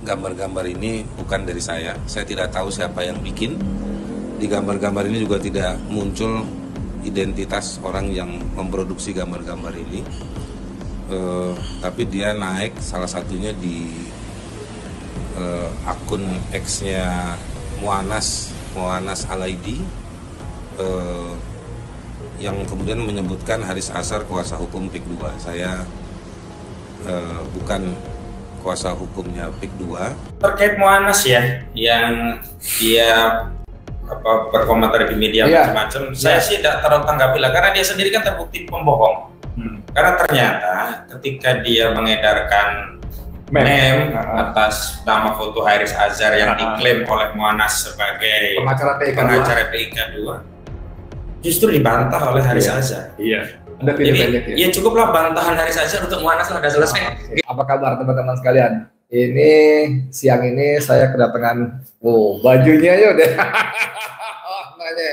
gambar-gambar ini bukan dari saya tidak tahu siapa yang bikin. Di gambar-gambar ini juga tidak muncul identitas orang yang memproduksi gambar-gambar ini, tapi dia naik salah satunya di akun X-nya Mu'anas Alaidi, yang kemudian menyebutkan Haris Azhar kuasa hukum PIK 2. Saya bukan kuasa hukumnya PIK 2. Terkait Mu'anas ya, yang dia berkomentar di media macam-macam, saya sih tidak terlalu tanggapi lah, karena dia sendiri kan terbukti pembohong. Karena ternyata ketika dia mengedarkan meme atas nama foto Haris Azhar yang diklaim oleh Mu'anas sebagai pengacara PIK 2, justru dibantah oleh Haris Azhar. Jadi ya cukuplah bantahan Haris Azhar untuk Mu'anas sudah selesai. Apa kabar teman-teman sekalian? Ini siang ini saya kedatangan, bajunya ya udah. Namanya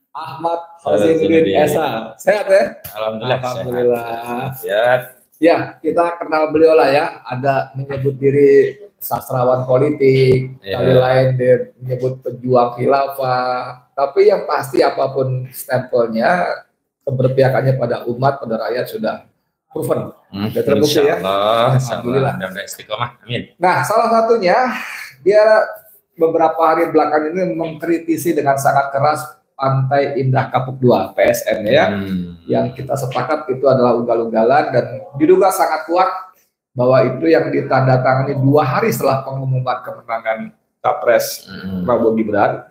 Ahmad Hazinuddin Esa. Sehat ya? Alhamdulillah. Sehat. Ya, kita kenal beliau lah ya. Ada menyebut diri sastrawan politik, kali lain dia menyebut pejuang khilafah. Tapi yang pasti apapun stempelnya, keberpihakannya pada umat, pada rakyat sudah proven. Sudah terbukti ya. Alhamdulillah. Amin. Nah, salah satunya dia beberapa hari belakang ini mengkritisi dengan sangat keras Pantai Indah Kapuk 2 PSN ya, yang kita sepakat itu adalah ugal-ugalan dan diduga sangat kuat bahwa itu yang ditandatangani 2 hari setelah pengumuman kemenangan Capres Prabowo Gibran.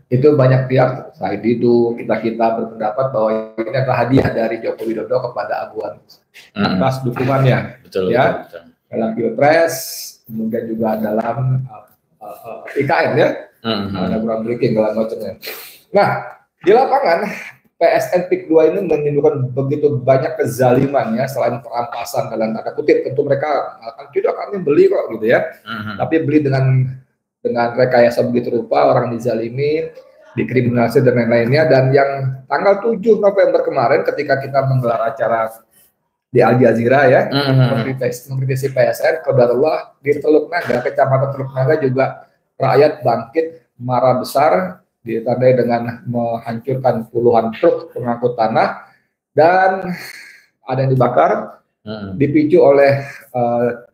Itu banyak pihak, saya itu kita berpendapat bahwa ini adalah hadiah dari Joko Widodo kepada Aguan atas dukungannya, betul. Dalam Pilpres, kemudian juga dalam IKN ya, ada groundbreaking dalam macamnya. Nah, di lapangan PSN PIK 2 ini menunjukkan begitu banyak kezalimannya, selain perampasan dalam tanda kutip, tentu mereka akan tidak kami beli kok gitu ya, tapi beli dengan rekayasa begitu rupa, orang dizalimi, dikriminalisasi dan lain-lainnya. Dan yang tanggal 7 November kemarin ketika kita menggelar acara di Al Jazeera ya, mengkritisi PSN, qadarullah di Teluk Naga, Kecamatan Teluk Naga juga rakyat bangkit marah besar, ditandai dengan menghancurkan puluhan truk pengangkut tanah dan ada yang dibakar, dipicu oleh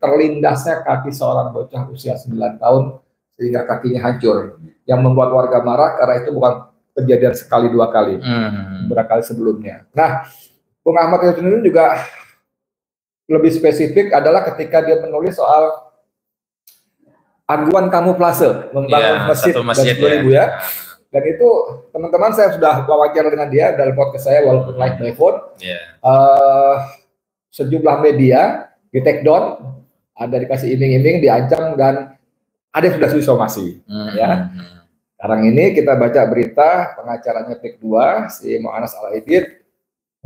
terlindasnya kaki seorang bocah usia 9 tahun sehingga kakinya hancur, yang membuat warga marah karena itu bukan kejadian sekali 2 kali, beberapa kali sebelumnya. Nah, Bung Ahmad Hazinuddin juga lebih spesifik adalah ketika dia menulis soal Aguan Kamuflase membangun masjid 2000 ya. Dan itu teman-teman saya sudah wawancara dengan dia dalam podcast saya walaupun live by phone. Sejumlah media di take down, ada dikasih iming-iming, diancam, dan ada yang sudah somasi. Ya. Sekarang ini kita baca berita pengacaranya PIK 2 si Mu'anas Alaidi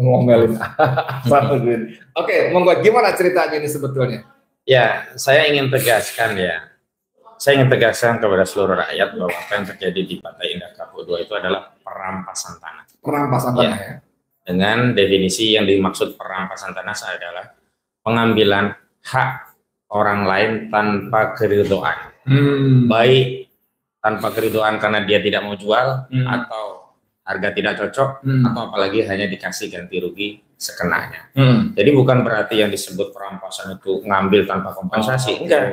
ngomelin. Oke, monggo, gimana ceritanya ini sebetulnya? Ya, saya ingin tegaskan kepada seluruh rakyat bahwa apa yang terjadi di Pantai Indah Kapuk 2 itu adalah perampasan tanah. Perampasan tanah ya. Dengan definisi yang dimaksud perampasan tanah adalah pengambilan hak orang lain tanpa keridhaan. Baik tanpa keridhaan karena dia tidak mau jual, atau harga tidak cocok, atau apalagi hanya dikasih ganti rugi sekenanya. Jadi bukan berarti yang disebut perampasan itu ngambil tanpa kompensasi, enggak.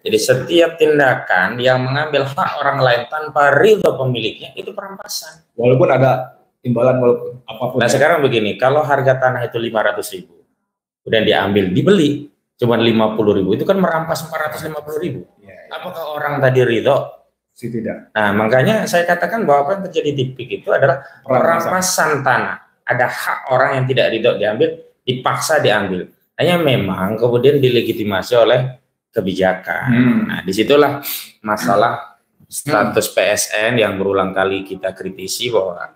Jadi setiap tindakan yang mengambil hak orang lain tanpa ridho pemiliknya itu perampasan. Walaupun ada imbalan, walaupun apapun. Nah sekarang begini, kalau harga tanah itu 500.000, kemudian diambil, dibeli cuma 50.000, itu kan merampas 450.000. Apakah orang tadi ridho? Tidak. Nah makanya saya katakan bahwa apa yang terjadi di PIK itu adalah perampasan tanah. Ada hak orang yang tidak ridho diambil, dipaksa diambil. Hanya memang kemudian dilegitimasi oleh kebijakan. Nah, disitulah masalah status PSN yang berulang kali kita kritisi bahwa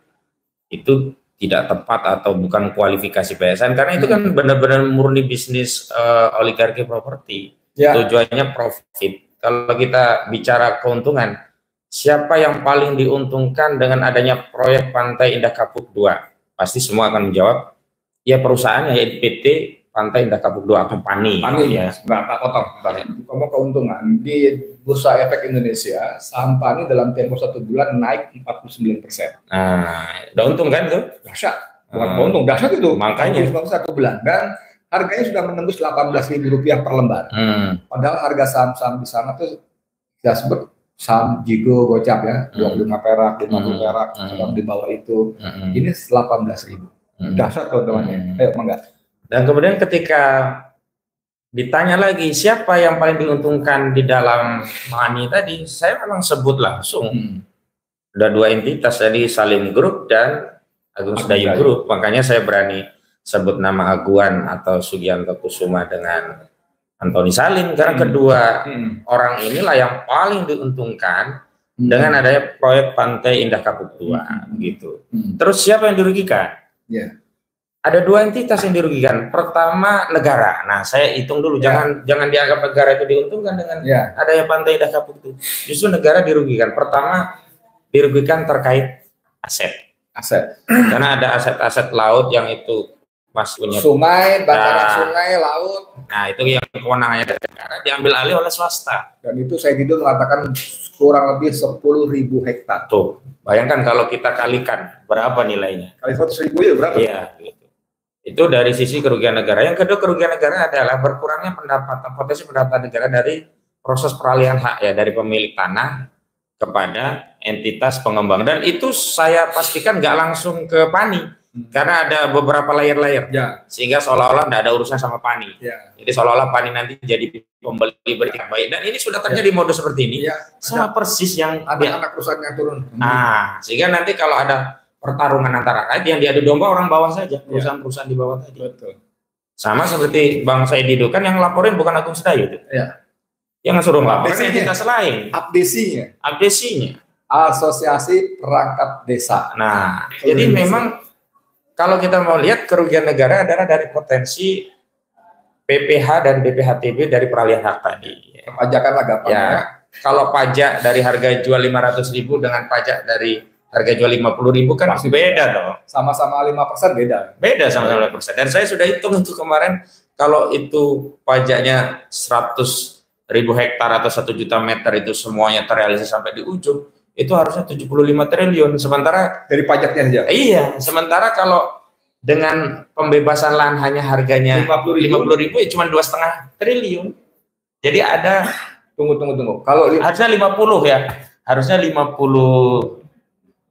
itu tidak tepat atau bukan kualifikasi PSN, karena itu kan benar-benar murni bisnis oligarki properti. Tujuannya profit. Kalau kita bicara keuntungan, siapa yang paling diuntungkan dengan adanya proyek Pantai Indah Kapuk 2? Pasti semua akan menjawab, ya perusahaannya, ya PT Pantai Indah Kapuk 2 atau PANI. PANI ya. Pak potong. Ngomong keuntungan di Bursa Efek Indonesia, saham PANI dalam tempo 1 bulan naik 49%. Nah, udah untung kan tuh? Dahsyat. Bukan keuntung, dahsyat itu. Makanya 1 bulan dan harganya sudah menembus Rp18.000 per lembar. Padahal harga saham-saham di sana tuh ya sebut saham Jigo gocap ya, 25 perak, 50 perak, sedang di bawah itu. Ini 18.000. Dahsyat teman-teman. Ayo mangga. Dan kemudian ketika ditanya lagi siapa yang paling diuntungkan di dalam PANI tadi, saya memang sebut langsung. Ada 2 entitas, jadi Salim Group dan Agung Sedayu Group. Makanya saya berani sebut nama Aguan atau Sugianto Kusuma dengan Antoni Salim, karena kedua orang inilah yang paling diuntungkan dengan adanya proyek Pantai Indah Kapuk 2 gitu. Terus siapa yang dirugikan? Ada 2 entitas yang dirugikan. Pertama negara. Nah, saya hitung dulu, jangan dianggap negara itu diuntungkan dengan adanya Pantai Indah Kapuk itu. Justru negara dirugikan. Pertama dirugikan terkait aset. Karena ada aset-aset laut yang itu punya sungai, bantaran sungai, laut. Nah, itu yang kewenangannya dari negara diambil alih oleh swasta. Dan itu saya gitu mengatakan kurang lebih 10.000 hektar. Tuh, bayangkan kalau kita kalikan berapa nilainya? Kali 100.000 ya berapa? Iya, gitu. Itu dari sisi kerugian negara. Yang kedua, kerugian negara adalah berkurangnya potensi pendapatan negara dari proses peralihan hak ya, dari pemilik tanah kepada entitas pengembang. Dan itu saya pastikan nggak langsung ke PANI. Karena ada beberapa layer-layer, sehingga seolah-olah tidak ada urusan sama PANI. Jadi seolah-olah PANI nanti jadi pembeli bertikai baik. Dan ini sudah terjadi mode seperti ini, sama persis yang ada anak perusahaan yang turun. Nah, sehingga nanti kalau ada pertarungan antara rakyat yang diadu domba orang bawah saja, perusahaan-perusahaan di bawah tadi. Betul. Sama seperti Bang Said itu kan yang laporin bukan Agung Sedayu itu. Yang suruh laporin entitas lain. Abdesinya. Asosiasi Perangkat Desa. Nah, jadi memang kalau kita mau lihat kerugian negara adalah dari potensi PPH dan BPHTB dari peralihan hak tadi. Perpajakan lah gampang ya. Kalau pajak dari harga jual 500.000 dengan pajak dari harga jual 50.000 kan masih beda dong. Sama-sama 5% beda. Beda sama-sama 5%. Dan saya sudah hitung itu kemarin, kalau itu pajaknya 100.000 hektar atau 1 juta meter itu semuanya terrealisasi sampai di ujung, itu harusnya 75 triliun. Sementara dari pajaknya aja. Iya, sementara kalau dengan pembebasan lahan hanya harganya 50.000 ya cuma 2,5 triliun. Jadi ada tunggu. Kalau harusnya 50 ya. Harusnya 50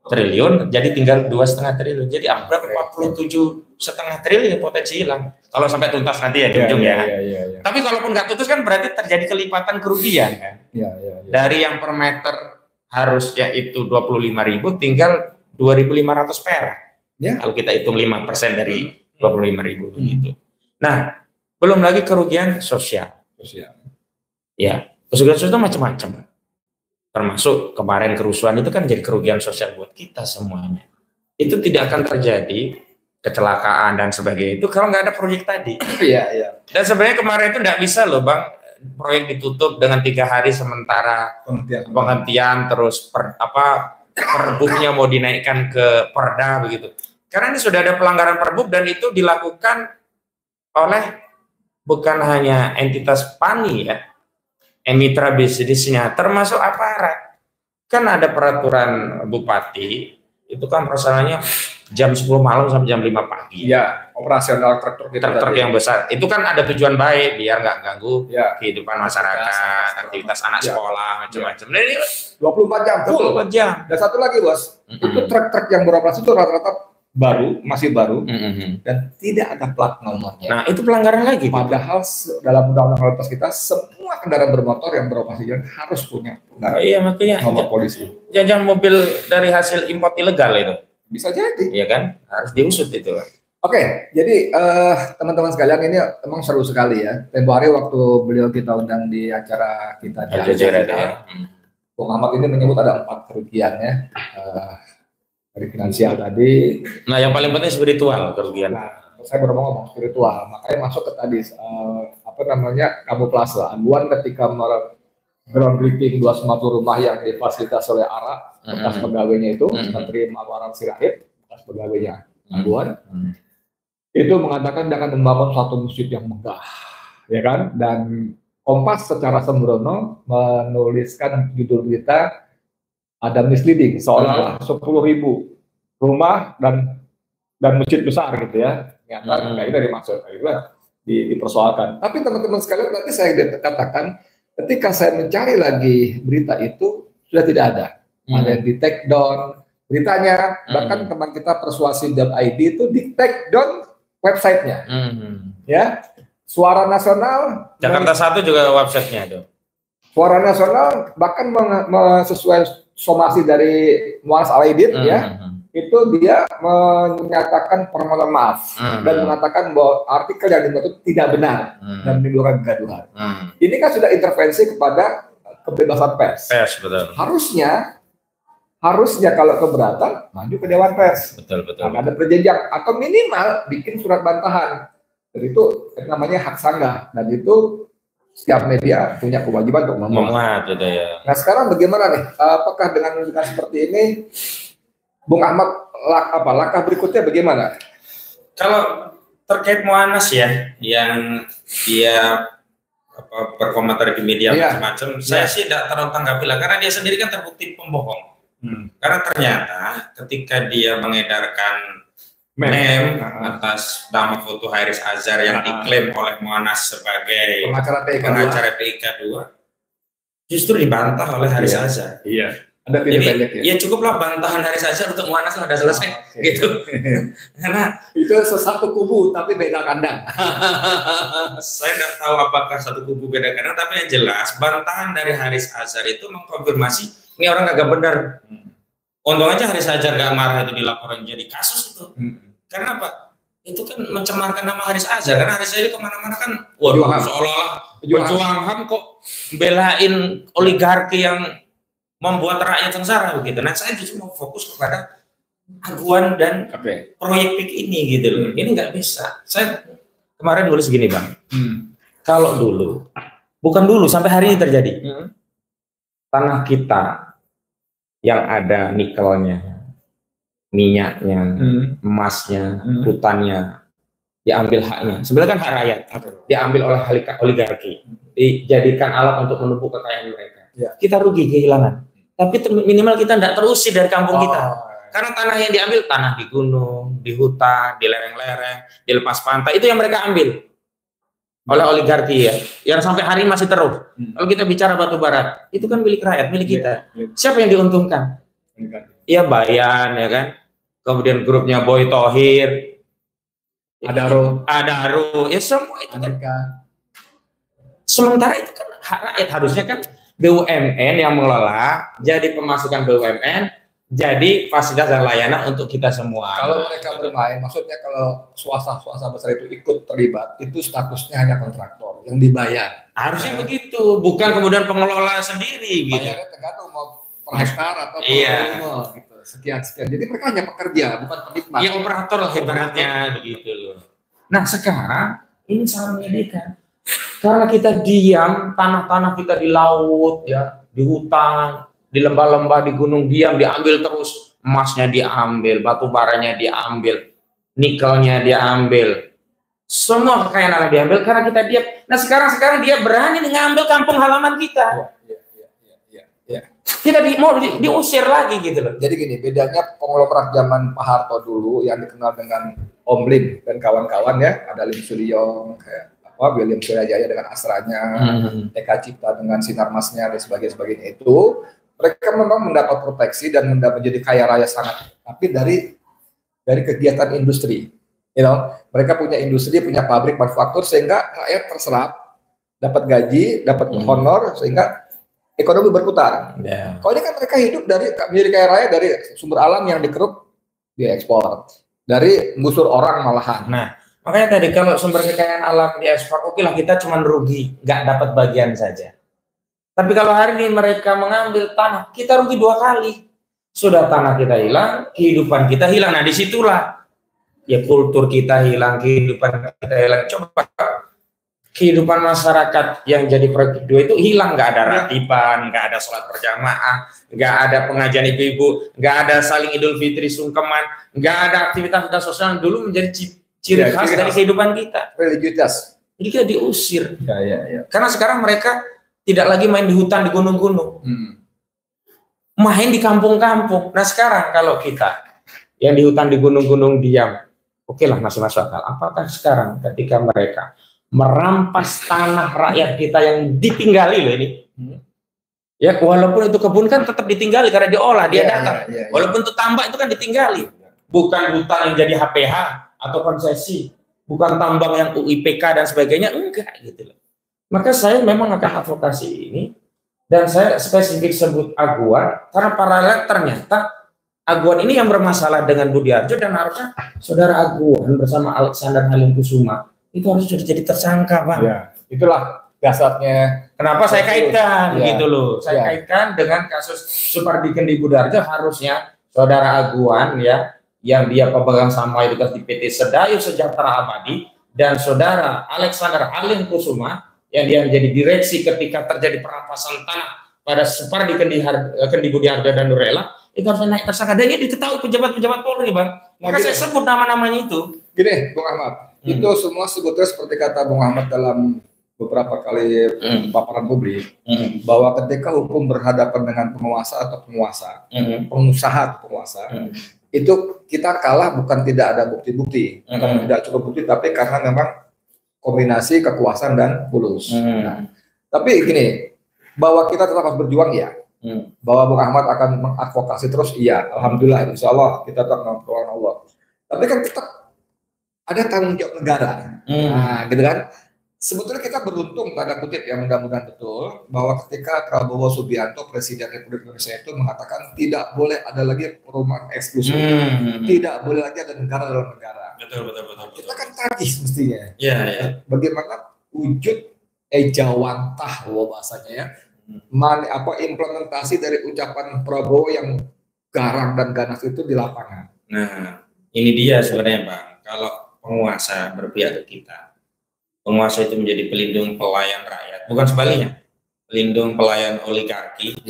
triliun jadi tinggal 2,5 triliun. Jadi berapa 47,5 triliun potensi hilang. Kalau sampai tuntas nanti ya di ujung ya. Tapi kalaupun nggak tuntas kan berarti terjadi kelipatan kerugian kan. Dari yang per meter harusnya itu 25.000 tinggal 2.500 perak. Kalau kita hitung 5% dari 25.000 begitu. Nah, belum lagi kerugian sosial. Ya, kerugian sosial macam-macam. Termasuk kemarin kerusuhan itu kan jadi kerugian sosial buat kita semuanya. Itu tidak akan terjadi kecelakaan dan sebagainya itu kalau nggak ada proyek tadi. Dan sebenarnya kemarin itu nggak bisa loh Bang, proyek ditutup dengan 3 hari sementara penghentian terus perbubnya mau dinaikkan ke perda begitu. Karena ini sudah ada pelanggaran perbub dan itu dilakukan oleh bukan hanya entitas PANI ya, mitra bisnisnya, termasuk aparat. Kan ada peraturan bupati itu kan perasanya jam 10 malam sampai jam 5 pagi. Iya, operasional truk yang besar. Itu kan ada tujuan baik biar nggak ganggu kehidupan masyarakat, aktivitas anak sekolah, macam-macam. Nah, ini 24 jam, full. 24 jam. Dan satu lagi, Bos. Itu truk-truk yang beroperasi itu rata-rata masih baru, dan tidak ada plat nomornya. Nah, itu pelanggaran lagi. Padahal dalam undang-undang lalu lintas kita, semua kendaraan bermotor yang beroperasi jalan harus punya makanya nomor polisi. Jangan mobil dari hasil import ilegal itu. Bisa jadi. Iya kan? Harus diusut itu. Oke, jadi teman-teman sekalian ini memang seru sekali ya. Tempo hari waktu beliau kita undang di acara kita di Bung Ahmad ini menyebut ada 4 kerugian ya. Dari finansial tadi. Nah, yang paling penting spiritual kerugian. Nah, saya baru mau ngomong spiritual, makanya masuk ke tadi Kamu Plaza. Aguan ketika groundbreaking 2 rumah yang difasilitasi oleh ARA, bekas pegawainya itu, Menteri Mawaran Sirait, bekas pegawainya Aguan. itu mengatakan jangan membangun suatu masjid yang megah, ya kan? Dan Kompas secara sembrono menuliskan judul berita ada misleading seolah-olah 10.000 rumah dan masjid besar gitu ya. Ternyata nggak itu dimaksud, dipersoalkan. Tapi teman-teman sekalian, nanti saya katakan ketika saya mencari lagi berita itu sudah tidak ada. Ada yang di take down beritanya, bahkan teman kita persuasi.id itu di take down websitenya. Ya, Suara Nasional Jakarta 1 juga websitenya itu. Suara Nasional bahkan sesuai somasi dari Muaz Alaidin ya, itu dia menyatakan permohonan maaf dan mengatakan bahwa artikel yang dibuat itu tidak benar dan menimbulkan kegaduhan. Ini kan sudah intervensi kepada kebebasan pers. Betul. Harusnya kalau keberatan maju ke Dewan Pers. Betul. Ada perjanjian atau minimal bikin surat bantahan. Dan itu namanya hak sanggah, dan itu setiap media punya kewajiban untuk memuat. Ya. Nah sekarang bagaimana nih? Apakah dengan seperti ini, Bung Ahmad, langkah berikutnya bagaimana? Kalau terkait Moanas ya, yang dia berkomentar di media macam-macam, saya sih tidak terlalu tanggapi lah, karena dia sendiri kan terbukti pembohong. Karena ternyata ketika dia mengedarkan meme atas nama foto Haris Azhar yang diklaim oleh Moanas sebagai pengacara PIK 2, justru dibantah oleh Haris Azhar. Iya. Ada jadi ya cukuplah bantahan Haris Azhar untuk Moanas sudah selesai gitu. Karena itu satu kubu tapi beda kandang. Saya tidak tahu apakah satu kubu beda kandang, tapi yang jelas bantahan dari Haris Azhar itu mengkonfirmasi ini orang kagak benar. Untung aja Haris Azhar gak marah itu dilaporin jadi kasus itu. Karena apa? Itu kan mencemarkan nama Haris Azhar, karena Haris Azhar kemana-mana kan seolah-olah pejuang HAM kok belain oligarki yang membuat rakyat sengsara begitu. Nah saya justru mau fokus kepada aguan dan proyek PIK ini gitu loh. Ini nggak bisa. Saya kemarin nulis gini Bang, kalau dulu, bukan dulu, sampai hari ini terjadi, tanah kita yang ada nikelnya, minyaknya, emasnya, hutannya, diambil haknya. Sebenarnya kan hak rakyat, diambil oleh oligarki, dijadikan alat untuk menumpuk kekayaan mereka. Kita rugi, kehilangan. Tapi minimal kita tidak terusir dari kampung kita. Karena tanah yang diambil, tanah di gunung, di hutan, di lereng-lereng, di lepas pantai, itu yang mereka ambil oleh oligarki ya, yang sampai hari ini masih terus. Kalau kita bicara batu bara, itu kan milik rakyat, milik kita. Siapa yang diuntungkan? Ya Bayan, ya kan. Kemudian grupnya Boy Thohir, Adaro, ya semua itu kan. Sementara itu kan hak rakyat, harusnya kan BUMN yang mengelola, jadi pemasukan BUMN, jadi fasilitas dan layanan untuk kita semua. Kalau mereka bermain, maksudnya kalau swasta besar itu ikut terlibat, itu statusnya hanya kontraktor yang dibayar. Harusnya begitu, bukan kemudian pengelola sendiri. Bayarnya tergantung mau per hektar atau per rumah, gitu. Sekian. Jadi mereka hanya pekerja, bukan penikmat. Ya operator lah ibaratnya begitu loh. Nah sekarang ini sangat menyedihkan. Karena kita diam, tanah-tanah kita di laut, ya, di hutan, di lembah-lembah, di gunung diam, diambil terus, emasnya diambil, batu baranya diambil, nikelnya diambil, semua kekayaan alam diambil karena kita diam. Nah sekarang dia berani mengambil kampung halaman kita. Kita mau diusir lagi gitu loh. Jadi gini, bedanya konglomerat zaman Pak Harto dulu yang dikenal dengan Om Lim dan kawan-kawan ya, ada Lim Suryong, kayak William Suryajaya dengan Astranya, Eka Cipta dengan Sinarmasnya dan sebagainya itu, mereka memang mendapat proteksi dan menjadi kaya raya sangat, tapi dari kegiatan industri, mereka punya industri, punya pabrik manufaktur sehingga rakyat terserap, dapat gaji, dapat honor sehingga ekonomi berputar. Kalau ini kan mereka hidup dari menjadi kaya raya dari sumber alam yang dikeruk, diekspor, dari gusur orang malahan. Nah, makanya tadi kalau sumber kekayaan alam diekspor, oke lah kita cuma rugi, nggak dapat bagian saja. Tapi kalau hari ini mereka mengambil tanah, kita rugi 2 kali. Sudah tanah kita hilang, kehidupan kita hilang. Nah disitulah ya kultur kita hilang, kehidupan kita hilang. Coba kehidupan masyarakat yang jadi proyek 2 itu hilang, nggak ada ratiban, nggak ada sholat berjamaah, nggak ada pengajian ibu-ibu, nggak ada saling Idul Fitri sungkeman, nggak ada aktivitas sosial yang dulu menjadi ciri khas dari kehidupan kita. Religiusitas. Jadi kita diusir. Ya. Karena sekarang mereka tidak lagi main di hutan, di gunung-gunung. Main di kampung-kampung. Nah sekarang kalau kita yang di hutan, di gunung-gunung diam, oke lah masih masuk akal. Apakah sekarang ketika mereka merampas tanah rakyat kita yang ditinggali loh ini, ya walaupun itu kebun kan tetap ditinggali karena diolah, dia datang. Walaupun itu tambak itu kan ditinggali. Bukan hutan yang jadi HPH atau konsesi, bukan tambang yang UIPK dan sebagainya, enggak gitu loh. Maka saya memang akan advokasi ini, dan saya spesifik sebut Aguan karena paralel ternyata Aguan ini yang bermasalah dengan Budiarjo, dan harusnya saudara Aguan bersama Alexander Halim Kusuma itu harus sudah jadi tersangka, Pak. Ya, itulah dasarnya. Kenapa saya kaitkan gitu loh? Saya kaitkan dengan kasus Supardi Kendi Budiarjo, harusnya saudara Aguan ya, yang dia pemegang saham mayoritas di PT Sedayu Sejahtera Abadi, dan saudara Alexander Halim Kusuma yang dia menjadi direksi ketika terjadi perampasan tanah pada Supardi Kendi Budiarjo dan Nurlela, itu harus naik tersangka. Dan ini diketahui pejabat-pejabat Polri, Bang. Maka saya sebut nama-namanya itu. Gini, Bung Ahmad, itu semua sebetulnya seperti kata Bung Ahmad dalam beberapa kali paparan publik, bahwa ketika hukum berhadapan dengan penguasa atau penguasa, pengusaha atau penguasa, itu kita kalah bukan tidak ada bukti-bukti, tidak cukup bukti, tapi karena memang kombinasi kekuasaan dan fulus. Tapi gini, bahwa kita tetap harus berjuang ya, bahwa Bung Ahmad akan mengadvokasi terus, iya, alhamdulillah, insya Allah kita tetap mengawal Allah. Tapi kan tetap ada tanggung jawab negara, nah, gitu kan. Sebetulnya kita beruntung, tanda kutip ya, mudah-mudahan betul, bahwa ketika Prabowo Subianto, Presiden Republik Indonesia itu mengatakan tidak boleh ada lagi perumahan eksklusif, tidak boleh lagi ada negara dalam negara. Betul. Kita kan tagih mestinya. Ya. Bagaimana wujud ejawantah bahasanya ya, implementasi dari ucapan Prabowo yang garang dan ganas itu di lapangan. Nah, ini dia sebenarnya, Bang. Kalau penguasa berpihak ke kita, penguasa itu menjadi pelindung pelayan rakyat, bukan sebaliknya, pelindung pelayan oligarki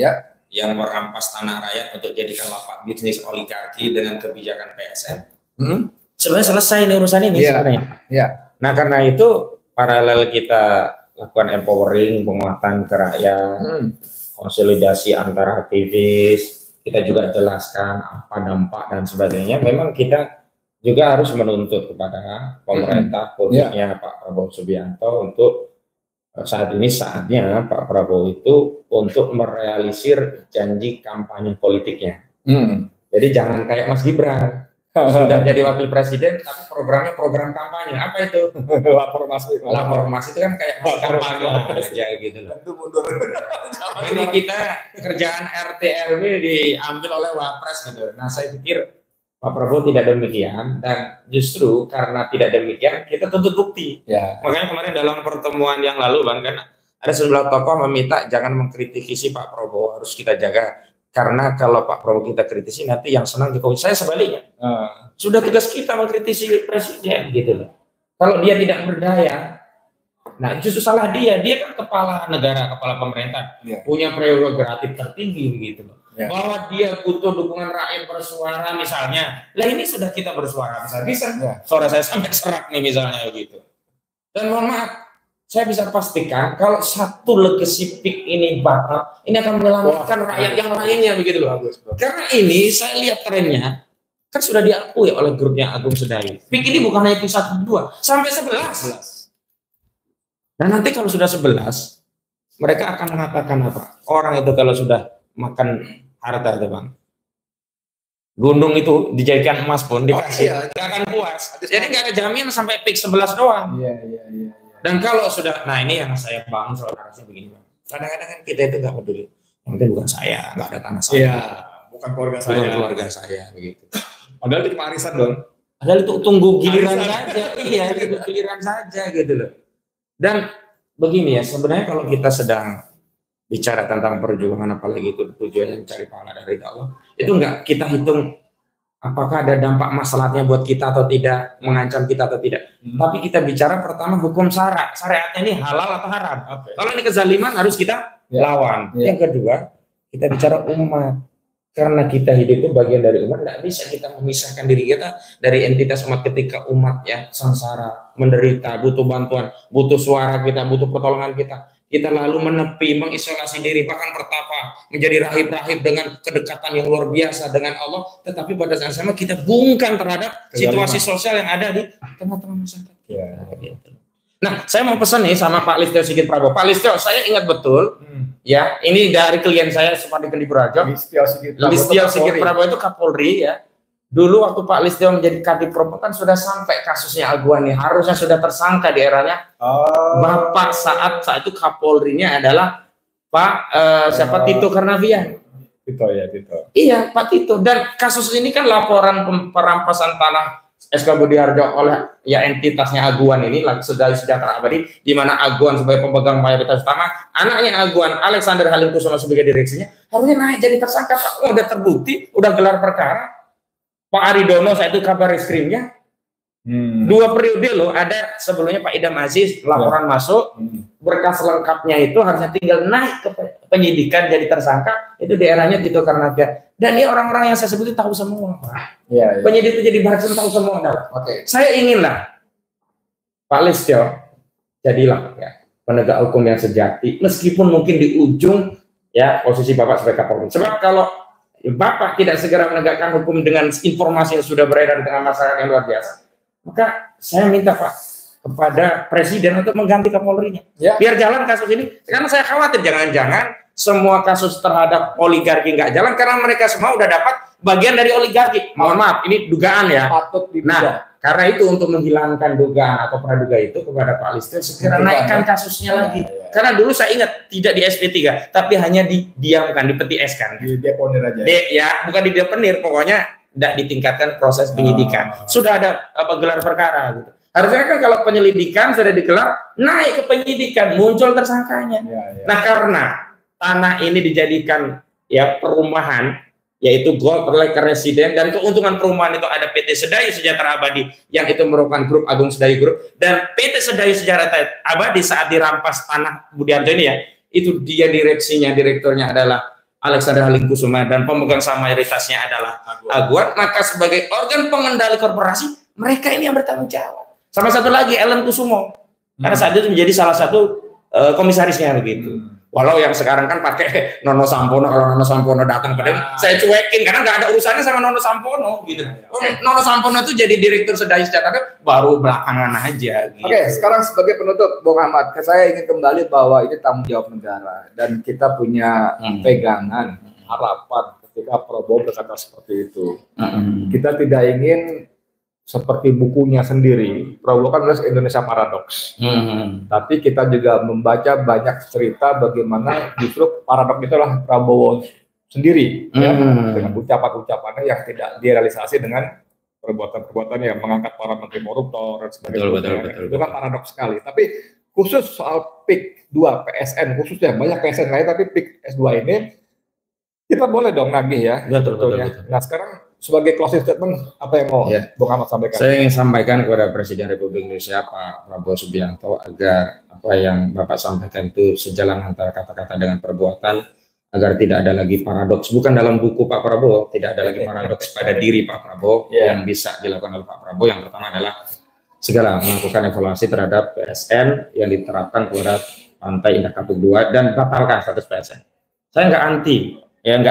yang merampas tanah rakyat untuk jadikan lapak bisnis oligarki dengan kebijakan PSN. Sebenarnya selesai ini urusan ini sebenarnya. Nah karena itu paralel kita lakukan empowering, penguatan ke rakyat, konsolidasi antara aktivis, kita juga jelaskan apa dampak dan sebagainya. Memang kita juga harus menuntut kepada pemerintah, khususnya Pak Prabowo Subianto, untuk saat ini saatnya Pak Prabowo itu untuk merealisir janji kampanye politiknya. Jadi jangan kayak Mas Gibran, sudah jadi wakil presiden tapi programnya program kampanye. Apa itu? Lapor Mas itu kan kayak kampanye aja gitu loh. Ini kita kerjaan RT RW diambil oleh Wapres gitu. Nah saya pikir Pak Prabowo tidak demikian, dan justru karena tidak demikian kita tuntut bukti. Makanya kemarin dalam pertemuan yang lalu, Bang, kan ada sejumlah tokoh meminta jangan mengkritisi si Pak Prabowo, harus kita jaga. Karena kalau Pak Prabowo kita kritisi, nanti yang senang Jokowi. Saya sebaliknya. Sudah tugas kita mengkritisi presiden gitu loh. Kalau dia tidak berdaya, nah justru salah dia. Dia kan kepala negara, kepala pemerintah, punya prerogatif tertinggi begitu loh. Bahwa dia butuh dukungan rakyat bersuara misalnya. Lah ini sudah kita bersuara bisa. Suara saya sampai serak nih misalnya gitu. Dan mohon maaf, saya bisa pastikan kalau satu legacy pick ini batal, ini akan menyelamatkan rakyat yang lainnya begitu loh. Karena ini saya lihat trennya kan sudah diakui oleh grupnya Agung Sedayu. Pick ini bukan hanya pick 1, 2, sampai 11. Dan nanti kalau sudah 11, mereka akan mengatakan apa? Orang itu kalau sudah makan harta itu, Bang, gunung itu dijadikan emas pun dikasih, nggak akan puas. Jadi nggak ada jaminan sampai pick 11 doang. Dan kalau sudah, nah ini yang saya bangun soal narasi begini, Bang. Kadang-kadang kan kita itu nggak peduli. Yang penting bukan saya, nggak ada tanah saya. Bukan keluarga saya. Bukan keluarga saya, begitu. Padahal itu cuma arisan dong. Padahal itu tunggu giliran saja. Iya, itu giliran saja gitu loh. Dan begini ya, sebenarnya kalau kita sedang bicara tentang perjuangan, apalagi itu tujuannya mencari pahala dari Allah, itu enggak kita hitung apakah ada dampak masalahnya buat kita atau tidak, mengancam kita atau tidak. Tapi kita bicara pertama hukum syara. Syariatnya ini halal atau haram. Kalau ini kezaliman harus kita lawan. Yang kedua, kita bicara umat. Karena kita hidup itu bagian dari umat, nggak bisa kita memisahkan diri kita dari entitas umat ketika umat ya sengsara, menderita, butuh bantuan, butuh suara kita, butuh pertolongan kita. Kita lalu menepi, mengisolasi diri, bahkan bertapa, menjadi rahib-rahib dengan kedekatan yang luar biasa dengan Allah. Tetapi pada saat sama kita bungkam terhadap situasi sosial yang ada di tengah-tengah masyarakat. Ya, gitu. Nah, saya mau pesan nih sama Pak Listio Sigit Prabowo. Pak Listio, saya ingat betul, ya, ini dari klien saya Supardi Kendipurajo. Listio Sigit Prabowo itu Kapolri ya. Dulu waktu Pak Listio menjadi Kadif Propam kan sudah sampai kasusnya Aguan nih, harusnya sudah tersangka di eranya. Bapak saat itu Kapolrinya adalah Pak siapa Tito Karnavian. Tito ya, Tito. Iya, Pak Tito. Dan kasus ini kan laporan perampasan tanah SK Budi Harjo oleh ya entitasnya Aguan ini sudah sejahtera abadi, di mana Aguan sebagai pemegang mayoritas tanah, anaknya Aguan Alexander Halim Kusuma sebagai direksinya harusnya naik jadi tersangka. Pak, udah terbukti, udah gelar perkara. Pak Aridono saya itu kabar reskrimnya 2 periode loh, ada sebelumnya Pak Idam Aziz laporan masuk, berkas lengkapnya itu harusnya tinggal naik ke penyidikan jadi tersangka, itu di eranya Tito Karnavian. Dan ini orang-orang yang saya sebut itu tahu semua, Pak. Ya. Penyidik itu jadi bahasan tahu semua. Saya inginlah Pak Listio jadilah ya penegak hukum yang sejati, meskipun mungkin di ujung ya posisi Bapak sebagai Kapolri. Sebab kalau Bapak tidak segera menegakkan hukum dengan informasi yang sudah beredar di tengah masyarakat yang luar biasa, maka saya minta Pak kepada Presiden untuk mengganti Kapolrinya, biar jalan kasus ini. Karena saya khawatir jangan-jangan semua kasus terhadap oligarki nggak jalan karena mereka semua udah dapat bagian dari oligarki. Mohon maaf, ini dugaan ya. Nah, karena itu untuk menghilangkan dugaan atau praduga itu kepada Pak Listio segera naikkan kasusnya lagi. Karena dulu saya ingat tidak di SP3, tapi hanya didiamkan, dipeti-eskan. Di deponir aja. Ya, bukan di deponir, pokoknya tidak ditingkatkan proses penyidikan. Sudah ada gelar perkara gitu. Harusnya kan kalau penyelidikan sudah digelar, naik ke penyidikan, muncul tersangkanya. Nah, karena tanah ini dijadikan ya perumahan, yaitu Gold Lake Residen, dan keuntungan perumahan itu ada PT Sedayu Sejahtera Abadi yang itu merupakan grup Agung Sedayu Group, dan PT Sedayu Sejahtera Abadi saat dirampas tanah Budianto ini ya, itu dia direkturnya adalah Alexander Halim Kusuma dan pemegang saham mayoritasnya adalah Aguan. Maka sebagai organ pengendali korporasi, mereka ini yang bertanggung jawab. Sama satu lagi Ellen Kusumo, karena saat itu menjadi salah satu komisarisnya begitu. Walau yang sekarang kan pakai Nono Sampono, kalau Nono Sampono datang pada saya cuekin karena nggak ada urusannya sama Nono Sampono gitu. Nono Sampono itu jadi direktur Sedayu Sejahtera baru belakangan aja. Gitu. Oke, sekarang sebagai penutup, Bung Ahmad, saya ingin kembali bahwa ini tanggung jawab negara dan kita punya pegangan harapan ketika Prabowo berkata seperti itu. Kita tidak ingin seperti bukunya sendiri, Prabowo kan nulis Indonesia Paradoks. Tapi kita juga membaca banyak cerita bagaimana justru paradoks itulah Prabowo sendiri, ya, dengan ucapan-ucapannya yang tidak direalisasi dengan perbuatan-perbuatan yang mengangkat para menteri koruptor dan sebagainya. Betul. Itu kan paradoks sekali. Tapi khusus soal PIK 2 PSN, khususnya banyak PSN lain, tapi PIK S2 ini kita boleh dong nagih ya. Betul. Nah sekarang sebagai closing statement, apa yang mau Bung Ahmad sampaikan? Saya ingin sampaikan kepada Presiden Republik Indonesia Pak Prabowo Subianto agar apa yang Bapak sampaikan itu sejalan antara kata-kata dengan perbuatan, agar tidak ada lagi paradoks. Bukan dalam buku Pak Prabowo, tidak ada lagi paradoks pada diri Pak Prabowo yang bisa dilakukan oleh Pak Prabowo. Yang pertama adalah segala melakukan evaluasi terhadap PSN yang diterapkan kepada Pantai Indah Kapuk 2 dan batalkan status PSN. Saya nggak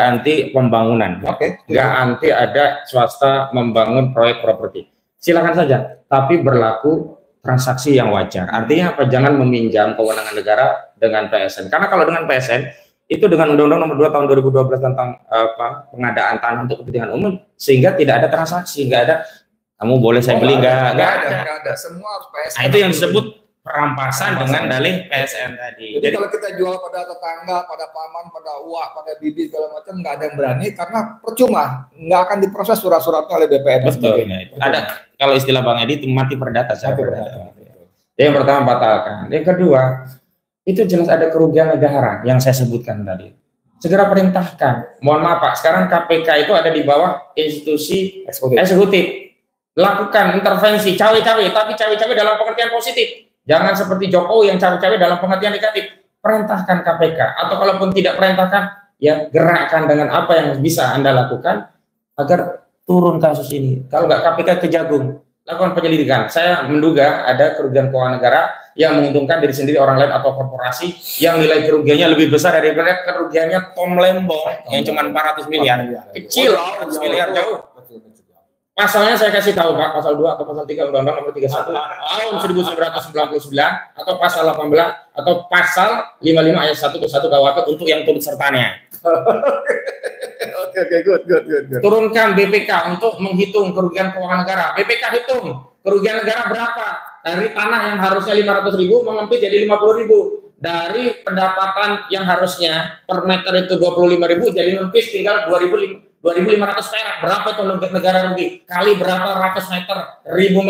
anti pembangunan, nggak anti ada swasta membangun proyek properti, silakan saja, tapi berlaku transaksi yang wajar. Artinya apa? Jangan meminjam kewenangan negara dengan PSN, karena kalau dengan PSN itu dengan Undang-Undang Nomor 2 Tahun 2012 tentang pengadaan tanah untuk kepentingan umum, sehingga tidak ada transaksi, nggak ada kamu boleh saya beli, nggak ada. Semua harus PSN. Nah, itu yang disebut perampasan dengan dalih PSN tadi. Jadi kalau kita jual pada tetangga, pada paman, pada uak, pada bibi segala macam, nggak ada yang berani karena percuma, nggak akan diproses surat-suratnya oleh BPN. Betul. Ada kalau istilah Bang Edi itu mati perdata. Yang pertama batalkan. Yang kedua itu jelas ada kerugian negara yang saya sebutkan tadi. Segera perintahkan. Mohon maaf Pak, sekarang KPK itu ada di bawah institusi eksekutif. Lakukan intervensi cawe-cawe, tapi cawe-cawe dalam pengertian positif. Jangan seperti Jokowi yang cawe-cawe dalam pengertian negatif. Perintahkan KPK, atau kalaupun tidak perintahkan, ya gerakkan dengan apa yang bisa Anda lakukan agar turun kasus ini. Kalau nggak KPK kejagung, lakukan penyelidikan. Saya menduga ada kerugian keuangan negara yang menguntungkan diri sendiri, orang lain atau korporasi yang nilai kerugiannya lebih besar daripada kerugiannya Tom Lembong yang cuma 400 miliar. Kecil, 400 miliar jauh. Pasalnya saya kasih tahu Pak, pasal 2 atau pasal 3 Undang-Undang Nomor 31 tahun 1999 atau pasal 18 atau pasal 55 ayat 1 ke 1 KUHP untuk yang turut sertanya. Oke, good. Turunkan BPK untuk menghitung kerugian keuangan negara. BPK hitung kerugian negara berapa? Dari tanah yang harusnya 500.000 mengempit jadi 50.000. Dari pendapatan yang harusnya per meter itu 25.000 jadi nempis tinggal 2.500 perak. Berapa itu negara rugi? Kali berapa ratus meter, ribu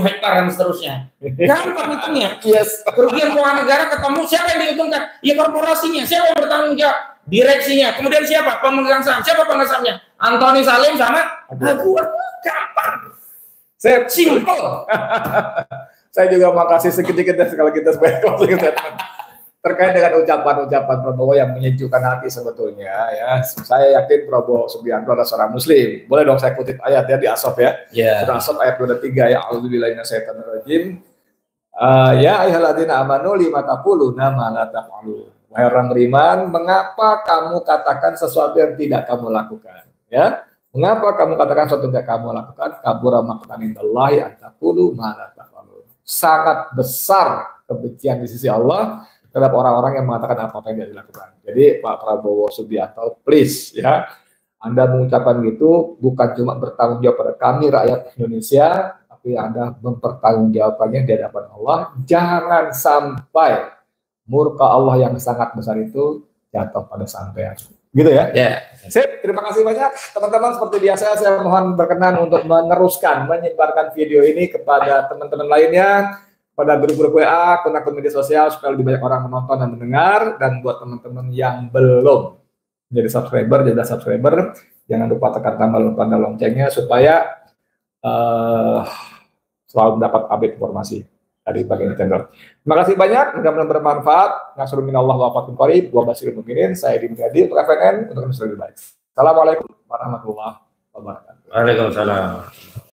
hektar dan seterusnya. Gampang hitungnya. Yes. Kerugian keuangan negara ketemu, siapa yang diuntungkan? Ya korporasinya. Siapa yang bertanggung jawab? Direksinya. Kemudian siapa? Pemegang saham. Siapa pemegang sahamnya? Antoni Salim sama Aguan. Gampang. Simple. Saya juga makasih sedikit kalau kita sebagai closing statement terkait dengan ucapan-ucapan Prabowo yang menyejukkan hati sebetulnya ya. Saya yakin Prabowo Subianto adalah seorang Muslim. Boleh dong saya kutip ayat ya di As-Saff ya. Surah As-Saff ayat 23 ya. A'udzubillahi minasyaitonirrajim. Ya ayyuhalladzina amanu lima taquluna ma la taf'alun. Wahai orang beriman, mengapa kamu katakan sesuatu yang tidak kamu lakukan? Ya. Mengapa kamu katakan sesuatu yang tidak kamu lakukan? Kabura maqtan indallahi an taqulu ma la taf'alun. Sangat besar kebencian di sisi Allah terhadap orang-orang yang mengatakan apa yang tidak dilakukan. Jadi Pak Prabowo Subianto, please ya, Anda mengucapkan gitu bukan cuma bertanggung jawab pada kami rakyat Indonesia, tapi Anda mempertanggungjawabkannya di hadapan Allah. Jangan sampai murka Allah yang sangat besar itu jatuh pada sampean. Gitu ya? Sip, terima kasih banyak teman-teman. Seperti biasa saya mohon berkenan untuk meneruskan menyebarkan video ini kepada teman-teman lainnya, pada grup-grup WA, akun-akun media sosial supaya lebih banyak orang menonton dan mendengar. Dan buat teman-teman yang belum jadi subscriber, jangan lupa tekan tombol tanda loncengnya supaya selalu mendapat update informasi dari bagian channel. Terima kasih banyak, mudah-mudahan bermanfaat. Nasrul minallah wa fathun qarib wa basyiril mu'minin. Saya Dim Gadi untuk FNN untuk lebih baik. Assalamualaikum warahmatullahi wabarakatuh. Waalaikumsalam.